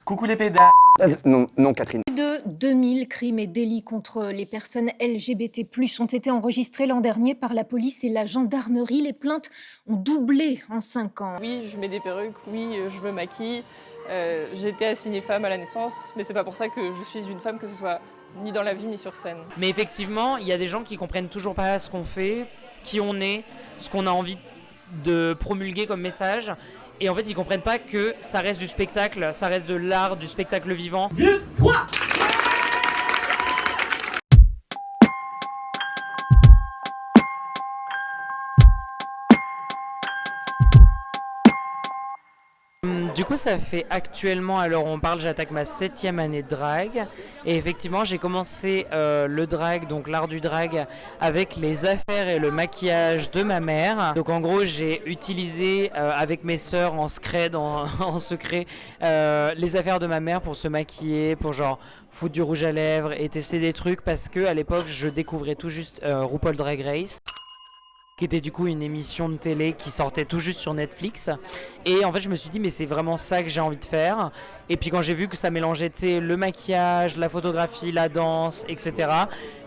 Coucou les pédas. Non, non, Catherine. Plus de 2000 crimes et délits contre les personnes LGBT+ ont été enregistrés l'an dernier par la police et la gendarmerie. Les plaintes ont doublé en 5 ans. Oui, je mets des perruques, oui, je me maquille. J'ai été assignée femme à la naissance, mais c'est pas pour ça que je suis une femme, que ce soit ni dans la vie ni sur scène. Mais effectivement, il y a des gens qui comprennent toujours pas ce qu'on fait, qui on est, ce qu'on a envie de promulguer comme message. Et en fait, ils comprennent pas que ça reste du spectacle, ça reste de l'art, du spectacle vivant. 2, 3. Du coup, ça fait actuellement, alors on parle, j'attaque ma 7e année de drague. Et effectivement, j'ai commencé le drag, donc l'art du drag, avec les affaires et le maquillage de ma mère. Donc en gros, j'ai utilisé avec mes sœurs en scred, en secret, les affaires de ma mère pour se maquiller, pour genre foutre du rouge à lèvres et tester des trucs, parce que à l'époque, je découvrais tout juste RuPaul Drag Race, qui était du coup une émission de télé qui sortait tout juste sur Netflix. Et en fait, je me suis dit, mais c'est vraiment ça que j'ai envie de faire. Et puis quand j'ai vu que ça mélangeait, tu sais, le maquillage, la photographie, la danse, etc.,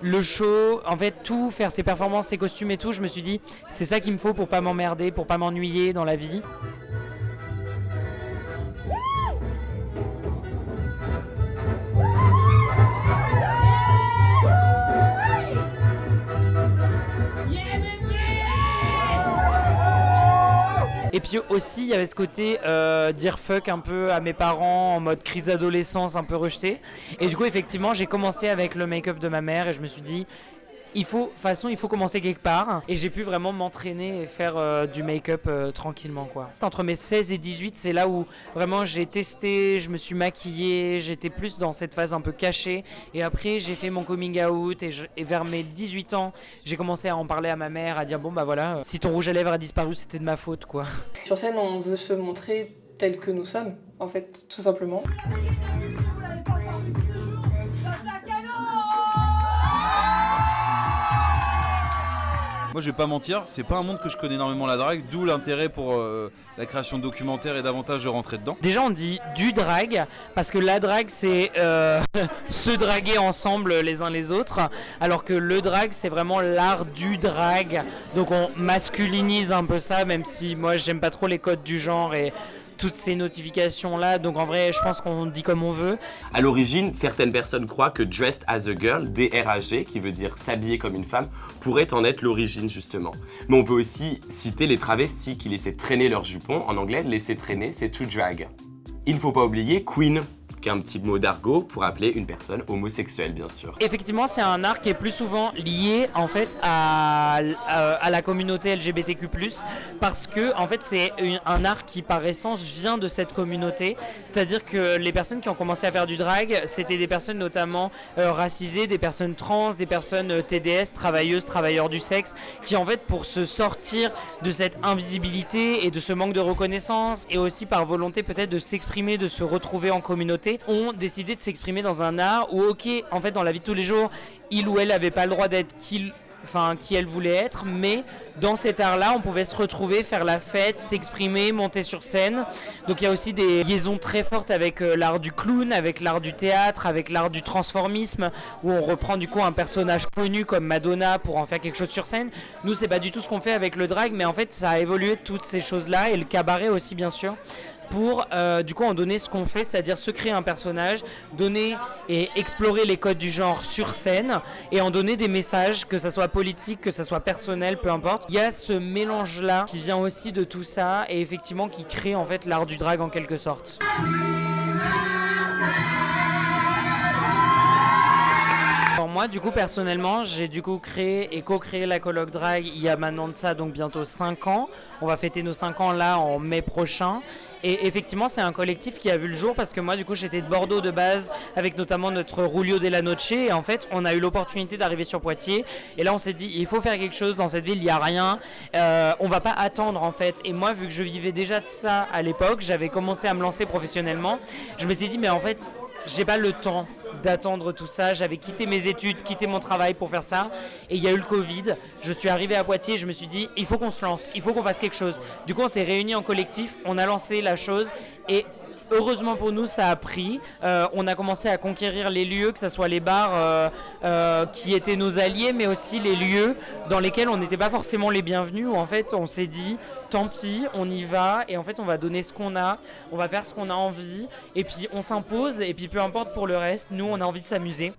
le show, en fait, tout, faire ses performances, ses costumes et tout, je me suis dit, c'est ça qu'il me faut pour pas m'emmerder, pour pas m'ennuyer dans la vie. Et puis aussi, il y avait ce côté dire fuck un peu à mes parents en mode crise d'adolescence un peu rejetée. Et du coup, effectivement, j'ai commencé avec le make-up de ma mère et je me suis dit, il faut commencer quelque part. Et j'ai pu vraiment m'entraîner et faire du make-up tranquillement, quoi. Entre mes 16 et 18, c'est là où vraiment j'ai testé, je me suis maquillée, j'étais plus dans cette phase un peu cachée. Et après, j'ai fait mon coming out et vers mes 18 ans, j'ai commencé à en parler à ma mère, à dire bon bah voilà, si ton rouge à lèvres a disparu, c'était de ma faute, quoi. Sur scène, on veut se montrer tel que nous sommes, en fait, tout simplement. Moi je vais pas mentir, c'est pas un monde que je connais énormément la drague, d'où l'intérêt pour la création de documentaires et davantage de rentrer dedans. Déjà on dit du drag, parce que la drague c'est se draguer ensemble les uns les autres, alors que le drag c'est vraiment l'art du drag, donc on masculinise un peu ça, même si moi j'aime pas trop les codes du genre et toutes ces notifications là, donc en vrai je pense qu'on dit comme on veut. À l'origine, certaines personnes croient que Dressed as a Girl, DRAG, qui veut dire s'habiller comme une femme, pourrait en être l'origine justement. Mais on peut aussi citer les travestis qui laissaient traîner leurs jupons. En anglais, laisser traîner, c'est to drag. Il ne faut pas oublier Queen, qui est un petit mot d'argot pour appeler une personne homosexuelle, bien sûr. Effectivement, c'est un art qui est plus souvent lié en fait à la communauté LGBTQ+, parce que en fait c'est un art qui par essence vient de cette communauté, c'est-à-dire que les personnes qui ont commencé à faire du drag, c'était des personnes notamment racisées, des personnes trans, des personnes TDS, travailleuses, travailleurs du sexe, qui en fait pour se sortir de cette invisibilité et de ce manque de reconnaissance, et aussi par volonté peut-être de s'exprimer, de se retrouver en communauté, ont décidé de s'exprimer dans un art où, ok, en fait, dans la vie de tous les jours, il ou elle n'avait pas le droit d'être qui elle voulait être, mais dans cet art-là, on pouvait se retrouver, faire la fête, s'exprimer, monter sur scène. Donc il y a aussi des liaisons très fortes avec l'art du clown, avec l'art du théâtre, avec l'art du transformisme, où on reprend du coup un personnage connu comme Madonna pour en faire quelque chose sur scène. Nous, c'est pas du tout ce qu'on fait avec le drag, mais en fait, ça a évolué toutes ces choses-là, et le cabaret aussi, bien sûr, pour du coup en donner ce qu'on fait, c'est-à-dire se créer un personnage, donner et explorer les codes du genre sur scène et en donner des messages, que ça soit politique, que ça soit personnel, peu importe. Il y a ce mélange-là qui vient aussi de tout ça et effectivement qui crée en fait l'art du drag en quelque sorte. Alors moi du coup personnellement j'ai du coup créé et co-créé la coloc drag il y a maintenant de ça donc bientôt 5 ans. On va fêter nos 5 ans là en mai prochain. Et effectivement c'est un collectif qui a vu le jour parce que moi du coup j'étais de Bordeaux de base avec notamment notre Rulio della Noche et en fait on a eu l'opportunité d'arriver sur Poitiers et là on s'est dit il faut faire quelque chose dans cette ville, il n'y a rien, on va pas attendre en fait. Et moi vu que je vivais déjà de ça à l'époque, j'avais commencé à me lancer professionnellement, je m'étais dit mais en fait j'ai pas le temps d'attendre tout ça, j'avais quitté mes études, quitté mon travail pour faire ça et il y a eu le Covid, je suis arrivé à Poitiers, je me suis dit il faut qu'on se lance, il faut qu'on fasse quelque chose. Du coup on s'est réunis en collectif, on a lancé la chose et Heureusement pour nous, ça a pris. On a commencé à conquérir les lieux, que ce soit les bars qui étaient nos alliés, mais aussi les lieux dans lesquels on n'était pas forcément les bienvenus, où en fait on s'est dit tant pis, on y va, et en fait on va donner ce qu'on a, on va faire ce qu'on a envie, et puis on s'impose, et puis peu importe pour le reste, nous on a envie de s'amuser.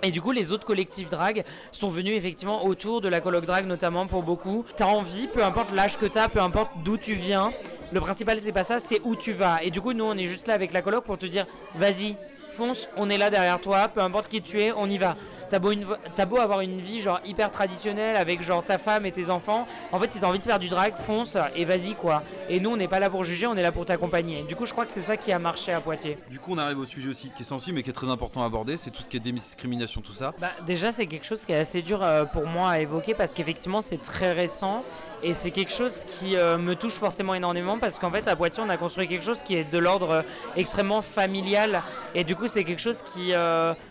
Et du coup, les autres collectifs drag sont venus effectivement autour de la coloc drag, notamment pour beaucoup. T'as envie, peu importe l'âge que t'as, peu importe d'où tu viens. Le principal, c'est pas ça, c'est où tu vas. Et du coup, nous, on est juste là avec la coloc pour te dire, vas-y, fonce, on est là derrière toi, peu importe qui tu es, on y va. T'as beau avoir une vie genre hyper traditionnelle avec genre ta femme et tes enfants, en fait si t'as envie de faire du drag, fonce et vas-y quoi. Et nous on n'est pas là pour juger, on est là pour t'accompagner. Du coup je crois que c'est ça qui a marché à Poitiers. Du coup on arrive au sujet aussi qui est sensible mais qui est très important à aborder, c'est tout ce qui est discrimination, tout ça. Bah, déjà c'est quelque chose qui est assez dur pour moi à évoquer parce qu'effectivement c'est très récent et c'est quelque chose qui me touche forcément énormément parce qu'en fait à Poitiers on a construit quelque chose qui est de l'ordre extrêmement familial et du coup c'est quelque chose qui...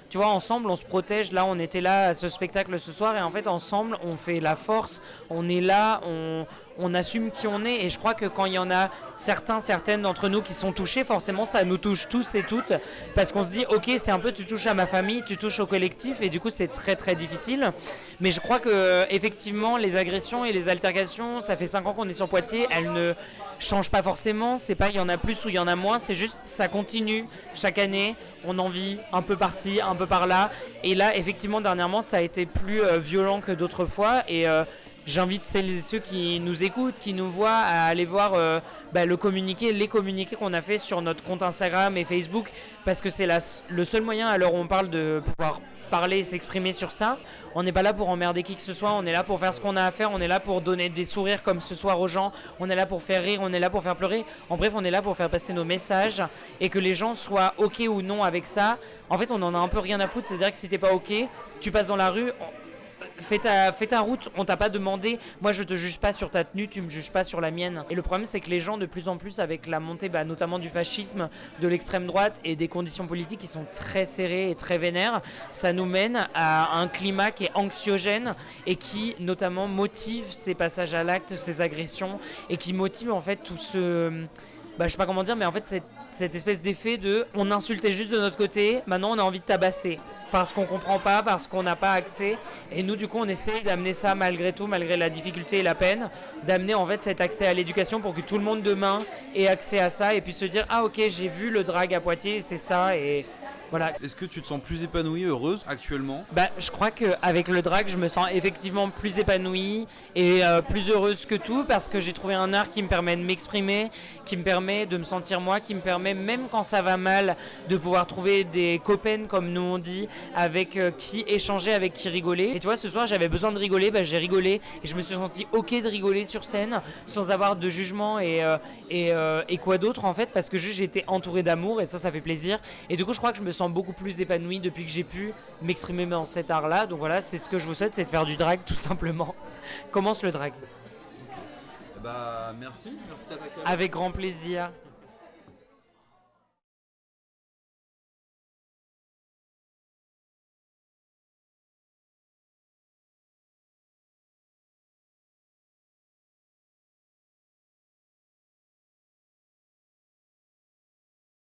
tu vois, ensemble, on se protège. Là, on était là à ce spectacle ce soir et en fait, ensemble, on fait la force. On est là, on assume qui on est. Et je crois que quand il y en a certaines d'entre nous qui sont touchés, forcément, ça nous touche tous et toutes. Parce qu'on se dit, ok, c'est un peu, tu touches à ma famille, tu touches au collectif. Et du coup, c'est très, très difficile. Mais je crois que effectivement, les agressions et les altercations, ça fait 5 ans qu'on est sur Poitiers. Elles ne changent pas forcément. C'est pas il y en a plus ou il y en a moins. C'est juste, ça continue chaque année. On en vit un peu par-ci, un peu par-là. Et là, effectivement, dernièrement, ça a été plus violent que d'autres fois. Et j'invite celles et ceux qui nous écoutent, qui nous voient, à aller voir les communiqués qu'on a fait sur notre compte Instagram et Facebook. Parce que c'est le seul moyen, à l'heure où on parle, de pouvoir parler et s'exprimer sur ça. On n'est pas là pour emmerder qui que ce soit, on est là pour faire ce qu'on a à faire, on est là pour donner des sourires comme ce soir aux gens, on est là pour faire rire, on est là pour faire pleurer. En bref, on est là pour faire passer nos messages et que les gens soient ok ou non avec ça. En fait, on en a un peu rien à foutre, c'est-à-dire que si t'es pas ok, tu passes dans la rue, fais ta route, on t'a pas demandé. Moi je te juge pas sur ta tenue, tu me juges pas sur la mienne. Et le problème c'est que les gens de plus en plus avec la montée notamment du fascisme, de l'extrême droite et des conditions politiques qui sont très serrées et très vénères, ça nous mène à un climat qui est anxiogène et qui notamment motive ces passages à l'acte, ces agressions et qui motive en fait tout ce... je sais pas comment dire, mais en fait cette espèce d'effet de on insultait juste de notre côté, maintenant on a envie de tabasser parce qu'on comprend pas, parce qu'on n'a pas accès. Et nous du coup on essaie d'amener ça malgré tout, malgré la difficulté et la peine, d'amener en fait cet accès à l'éducation pour que tout le monde demain ait accès à ça et puisse se dire ah ok j'ai vu le drag à Poitiers, c'est ça et... Voilà. Est-ce que tu te sens plus épanouie, heureuse actuellement ? Je crois qu'avec le drag, je me sens effectivement plus épanouie et plus heureuse que tout parce que j'ai trouvé un art qui me permet de m'exprimer, qui me permet de me sentir moi, qui me permet même quand ça va mal de pouvoir trouver des copains comme nous on dit, avec qui échanger, avec qui rigoler. Et tu vois, ce soir j'avais besoin de rigoler, j'ai rigolé et je me suis sentie ok de rigoler sur scène sans avoir de jugement et quoi d'autre en fait parce que juste j'étais entourée d'amour et ça fait plaisir. Et du coup je crois que je me sens beaucoup plus épanouie depuis que j'ai pu m'exprimer dans cet art-là. Donc voilà, c'est ce que je vous souhaite, c'est de faire du drag tout simplement. Commence le drag. Merci d'être avec grand plaisir.